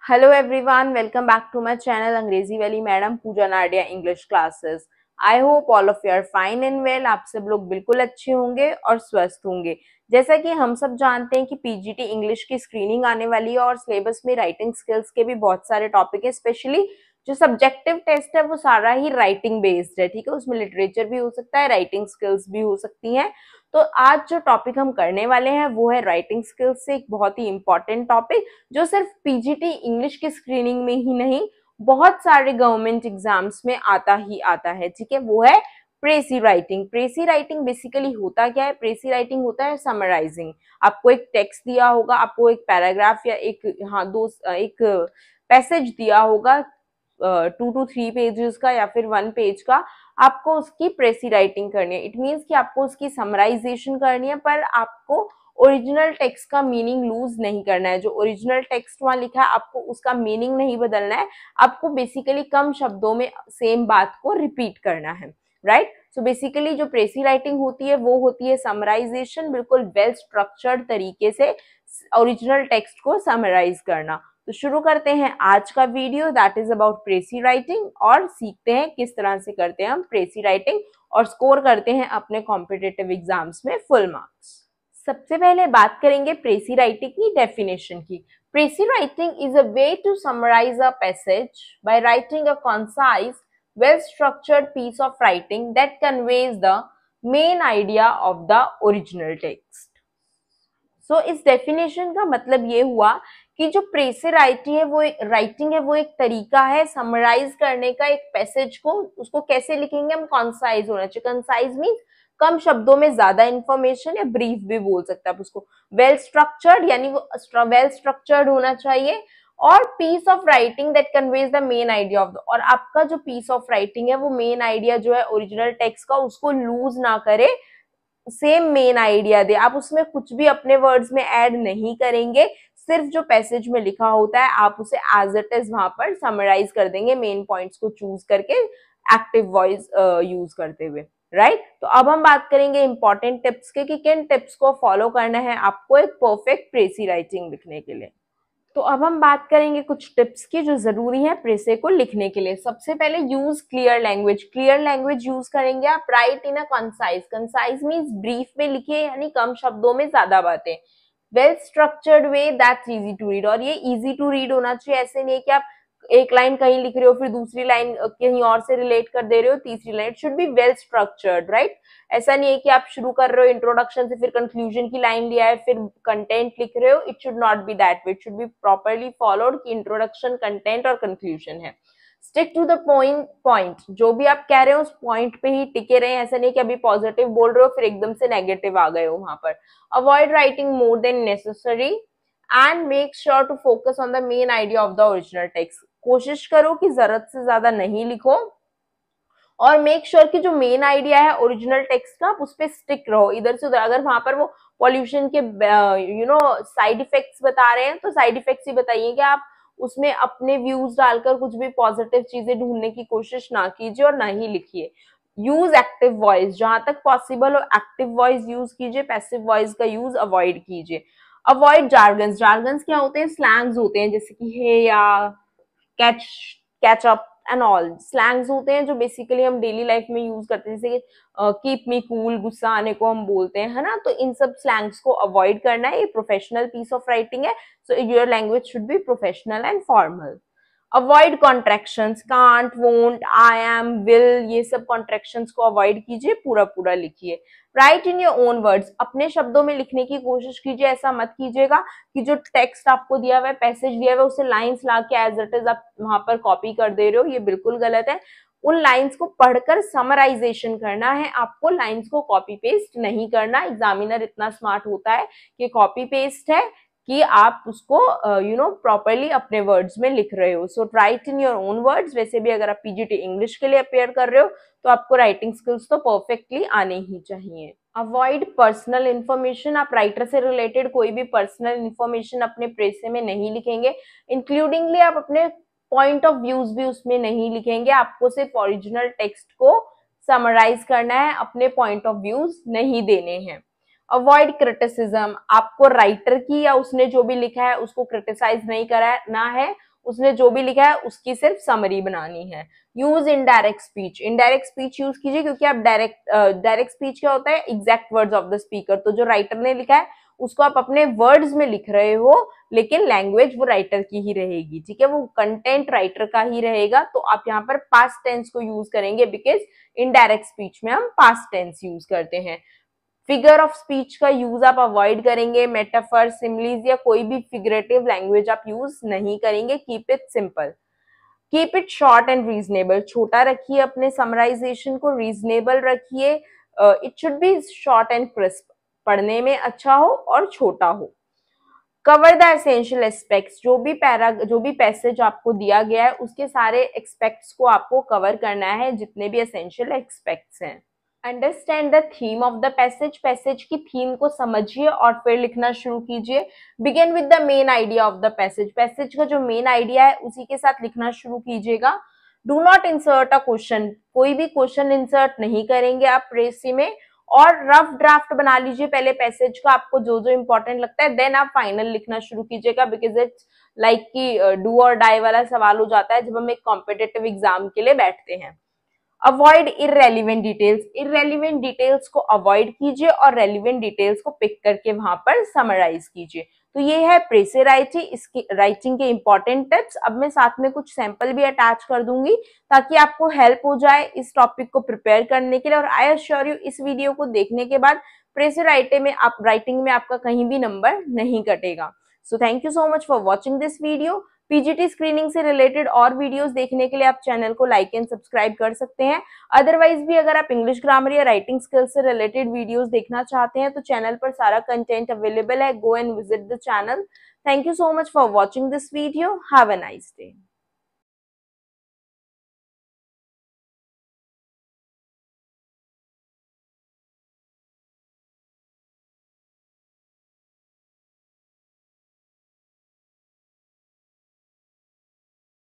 Hello everyone, welcome back to my channel अंग्रेजी वाली madam Pooja Nadia English classes. I hope all of you are fine and well. आप सब लोग बिल्कुल अच्छे होंगे और स्वस्थ होंगे। जैसा कि हम सब जानते हैं कि पीजीटी इंग्लिश की स्क्रीनिंग आने वाली है और सिलेबस में राइटिंग स्किल्स के भी बहुत सारे टॉपिक है। स्पेशली जो सब्जेक्टिव टेस्ट है वो सारा ही राइटिंग बेस्ड है, ठीक है। उसमें लिटरेचर भी हो सकता है, राइटिंग स्किल्स भी हो सकती हैं। तो आज जो टॉपिक हम करने वाले हैं वो है राइटिंग स्किल्स से एक बहुत ही इंपॉर्टेंट टॉपिक, जो सिर्फ पीजीटी इंग्लिश की स्क्रीनिंग में ही नहीं, बहुत सारे गवर्नमेंट एग्जाम्स में आता ही आता है, ठीक है। वो है प्रेसी राइटिंग। प्रेसी राइटिंग बेसिकली होता क्या है? प्रेसी राइटिंग होता है समराइजिंग। आपको एक टेक्स्ट दिया होगा, आपको एक पैराग्राफ या एक पैसेज दिया होगा 2 to 3 पेजेस का या फिर 1 पेज का। आपको उसकी प्रेसी राइटिंग करनी है। इट मीन्स कि आपको उसकी समराइजेशन करनी है, पर आपको ओरिजिनल टेक्स्ट का मीनिंग लूज नहीं करना है। जो ओरिजिनल टेक्स्ट वहां लिखा है आपको उसका मीनिंग नहीं बदलना है। आपको बेसिकली कम शब्दों में सेम बात को रिपीट करना है, राइट। सो बेसिकली जो प्रेसी राइटिंग होती है वो होती है समराइजेशन, बिल्कुल वेल स्ट्रक्चर्ड तरीके से ओरिजिनल टेक्स्ट को समराइज करना। तो शुरू करते हैं आज का video, that is about प्रेसी writing, और सीखते हैं किस तरह से करते हैं हम प्रेसी राइटिंग और स्कोर करते हैं अपने कॉम्पिटिटिव एग्जाम्स में फुल मार्क्स। सबसे पहले बात करेंगे प्रेसी राइटिंग की डेफिनेशन की। Precis writing is a way to summarise a passage by writing a concise well structured piece of writing that conveys the main idea of the original text. So इस definition का मतलब ये हुआ कि जो प्रेसी writing है वो एक तरीका है समराइज करने का एक पैसेज को। उसको कैसे लिखेंगे हम? कॉन्साइज होना चाहिए। कंसाइज मीन्स कम शब्दों में ज्यादा इंफॉर्मेशन, या ब्रीफ भी बोल सकते हैं आप उसको। वेल स्ट्रक्चर्ड यानी वो वेल स्ट्रक्चर्ड होना चाहिए। और piece of writing that conveys the main idea of the, और आपका जो पीस ऑफ राइटिंग है वो मेन आइडिया जो है ओरिजिनल टेक्स्ट का उसको लूज ना करे, सेम मेन आइडिया दे। आप उसमें कुछ भी अपने वर्ड्स में ऐड नहीं करेंगे, सिर्फ जो पैसेज में लिखा होता है आप उसे एज इट इज वहां पर समराइज कर देंगे, मेन पॉइंट्स को चूज करके एक्टिव वॉइस यूज करते हुए, राइट। तो अब हम बात करेंगे इंपॉर्टेंट टिप्स के कि किन टिप्स को फॉलो करना है आपको एक परफेक्ट प्रेसी राइटिंग लिखने के लिए। तो अब हम बात करेंगे कुछ टिप्स की जो जरूरी है प्रेसे को लिखने के लिए। सबसे पहले use clear language. Clear language use करेंगे आप। Right in a concise. Concise means brief में लिखिए, यानी कम शब्दों में ज्यादा बातें। Well structured way that's easy to read, और ये इजी टू रीड होना चाहिए। ऐसे नहीं है कि आप एक लाइन कहीं लिख रहे हो फिर दूसरी लाइन कहीं और से रिलेट कर दे रहे हो, तीसरी line. It should be well structured, right. ऐसा नहीं है कि आप शुरू कर रहे हो इंट्रोडक्शन से, फिर कंक्लूजन की लाइन लिया है, फिर कंटेंट लिख रहे हो। It should not be that way. It should be properly followed कि इंट्रोडक्शन, कंटेंट और कंक्लूजन है। Stick to the point. जो भी आप कह रहे हो उस पॉइंट पे ही टिके रहे। ऐसा नहीं कि अभी पॉजिटिव बोल रहे हो फिर एकदम से नेगेटिव आ गए हो वहां पर। Avoid writing more than necessary and make sure to focus on the main idea of the original text. कोशिश करो कि जरूरत से ज्यादा नहीं लिखो, और मेक श्योर कि जो मेन आइडिया है ओरिजिनल टेक्स्ट का उस पर स्टिक रहो। इधर से उधर अगर वहां पर वो पॉल्यूशन के साइड इफेक्ट्स बता रहे हैं तो साइड इफेक्ट्स ही बताइए, कि आप उसमें अपने व्यूज डालकर कुछ भी पॉजिटिव चीजें ढूंढने की कोशिश ना कीजिए और ना ही लिखिए। यूज एक्टिव वॉइस, जहां तक पॉसिबल हो एक्टिव वॉइस यूज कीजिए, पैसिव वॉइस का यूज अवॉइड कीजिए। Avoid jargons. जार्गन्स क्या होते हैं? स्लैंग्स होते हैं, जैसे कि हे या catch, catch up and all. Slangs होते हैं जो बेसिकली हम डेली लाइफ में यूज करते हैं, जैसे कि कीप मी कूल, गुस्सा आने को हम बोलते हैं, है ना। तो इन सब स्लैंग्स को अवॉइड करना है। ये प्रोफेशनल पीस ऑफ राइटिंग है, so your language should be professional and formal. Avoid contractions, can't, won't, I am, will, ये सब कॉन्ट्रैक्शंस को अवॉइड कीजिए, पूरा पूरा लिखिए। Right in your own words. अपने शब्दों में लिखने की कोशिश कीजिए। ऐसा मत कीजिएगा कि जो टेक्स्ट आपको दिया हुआ है, पैसेज दिया हुआ है, उसे लाइंस ला के एज इट इज आप वहां पर कॉपी कर दे रहे हो, ये बिल्कुल गलत है। उन लाइंस को पढ़कर समराइजेशन करना है आपको, लाइंस को कॉपी पेस्ट नहीं करना। एग्जामिनर इतना स्मार्ट होता है कि कॉपी पेस्ट है कि आप उसको प्रॉपरली अपने वर्ड्स में लिख रहे हो। So write in your own words. वैसे भी अगर आप पीजीटी इंग्लिश के लिए अपेयर कर रहे हो तो आपको राइटिंग स्किल्स तो परफेक्टली आने ही चाहिए। Avoid personal information. आप राइटर से रिलेटेड कोई भी पर्सनल इन्फॉर्मेशन अपने प्रेसे में नहीं लिखेंगे। इंक्लूडिंगली आप अपने पॉइंट ऑफ व्यूज भी उसमें नहीं लिखेंगे। आपको सिर्फ ओरिजिनल टेक्स्ट को समराइज करना है, अपने पॉइंट ऑफ व्यूज नहीं देने हैं। Avoid criticism. आपको राइटर की या उसने जो भी लिखा है उसको क्रिटिसाइज नहीं करना है, उसने जो भी लिखा है उसकी सिर्फ समरी बनानी है। Use indirect speech, indirect speech use कीजिए, क्योंकि आप डायरेक्ट स्पीच क्या होता है, exact words of the speaker. तो जो राइटर ने लिखा है उसको आप अपने वर्ड्स में लिख रहे हो, लेकिन लैंग्वेज वो राइटर की ही रहेगी, ठीक है, वो कंटेंट राइटर का ही रहेगा। तो आप यहाँ पर पास्ट टेंस को यूज करेंगे, बिकॉज इनडायरेक्ट स्पीच में हम पास्ट टेंस यूज करते हैं। फिगर ऑफ स्पीच का यूज आप अवॉइड करेंगे, मेटाफर, सिमिलीज या कोई भी फिगरेटिव लैंग्वेज आप यूज नहीं करेंगे। Keep it simple, keep it short and reasonable, छोटा रखिए अपने समराइजेशन को, रीजनेबल रखिए, it should B short and crisp, पढ़ने में अच्छा हो और छोटा हो। कवर द एसेंशियल एस्पेक्ट्स, जो भी पैसेज आपको दिया गया है उसके सारे एक्सपेक्ट्स को आपको कवर करना है, जितने भी एसेंशियल एक्सपेक्ट्स हैं। Understand the theme of the passage, passage की थीम को समझिए और फिर लिखना शुरू कीजिए। Begin with the main idea of the passage, passage का जो मेन आइडिया है उसी के साथ लिखना शुरू कीजिएगा। Do not insert a question, कोई भी क्वेश्चन इंसर्ट नहीं करेंगे आप प्रेसी में। और रफ ड्राफ्ट बना लीजिए पहले पैसेज का, आपको जो जो इंपॉर्टेंट लगता है, देन आप फाइनल लिखना शुरू कीजिएगा, बिकॉज इट्स लाइक कि डू और डाई वाला सवाल हो जाता है जब हम एक कॉम्पिटेटिव एग्जाम के लिए बैठते हैं। Avoid irrelevant details, irrelevant details को अवॉइड कीजिए और रेलिवेंट डिटेल्स को पिक करके वहां पर समराइज कीजिए। तो ये है प्रेसे राइटिंग, इसकी राइटिंग के इंपॉर्टेंट टिप्स। अब मैं साथ में कुछ सैंपल भी अटैच कर दूंगी ताकि आपको हेल्प हो जाए इस टॉपिक को प्रिपेयर करने के लिए। और आई एश्योर यू, इस वीडियो को देखने के बाद प्रेसे राइटिंग में आपका कहीं भी नंबर नहीं कटेगा। So thank you so much for watching this video. PGT screening से रिलेटेड और वीडियोस देखने के लिए आप चैनल को लाइक एंड सब्सक्राइब कर सकते हैं। अदरवाइज भी अगर आप इंग्लिश ग्रामर या राइटिंग स्किल्स से रिलेटेड वीडियोस देखना चाहते हैं तो चैनल पर सारा कंटेंट अवेलेबल है, go and visit the channel. Thank you so much for watching this video, have a nice day.